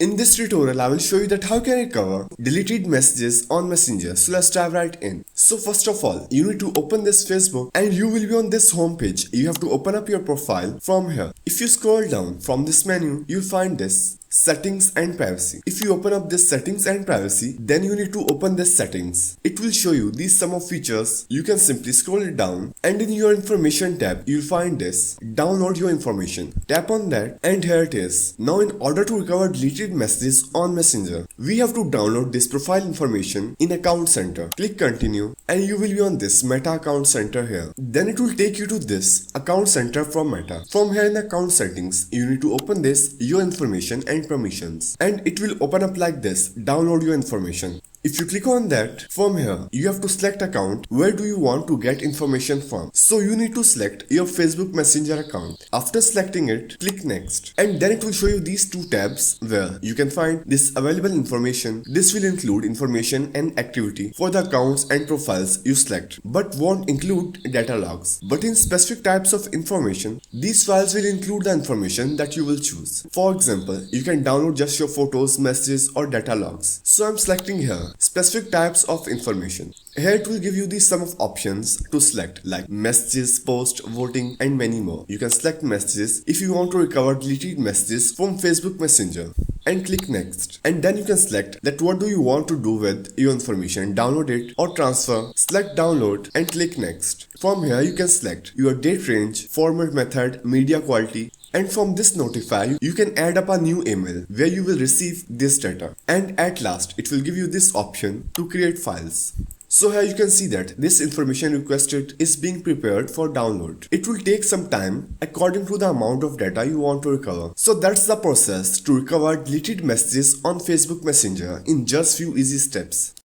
In this tutorial, I will show you that how can I recover deleted messages on Messenger. So let's dive right in. So first of all, you need to open this Facebook and you will be on this home page. You have to open up your profile from here. If you scroll down from this menu, you'll find this settings and privacy. If you open up this settings and privacy, then you need to open this settings. It will show you these sum of features. You can simply scroll it down and in your information tab, you'll find this download your information. Tap on that and here it is. Now in order to recover deleted messages on Messenger, we have to download this profile information in account center. Click continue and you will be on this Meta account center here. Then it will take you to this account center from Meta. From here in account settings, you need to open this your information and permissions and it will open up like this, download your information. If you click on that, from here, you have to select account. Where do you want to get information from? So you need to select your Facebook Messenger account. After selecting it, click next. And then it will show you these two tabs where you can find this available information. This will include information and activity for the accounts and profiles you select, but won't include data logs. But in specific types of information, these files will include the information that you will choose. For example, you can download just your photos, messages or data logs. So I'm selecting here specific types of information. Here it will give you the sum of options to select like messages, post, voting and many more. You can select messages if you want to recover deleted messages from Facebook Messenger and click next. And then you can select that what do you want to do with your information, download it or transfer. Select download and click next. From here you can select your date range, format method, media quality. And from this notify, you can add up a new email where you will receive this data. And at last, it will give you this option to create files. So here you can see that this information requested is being prepared for download. It will take some time according to the amount of data you want to recover. So that's the process to recover deleted messages on Facebook Messenger in just few easy steps.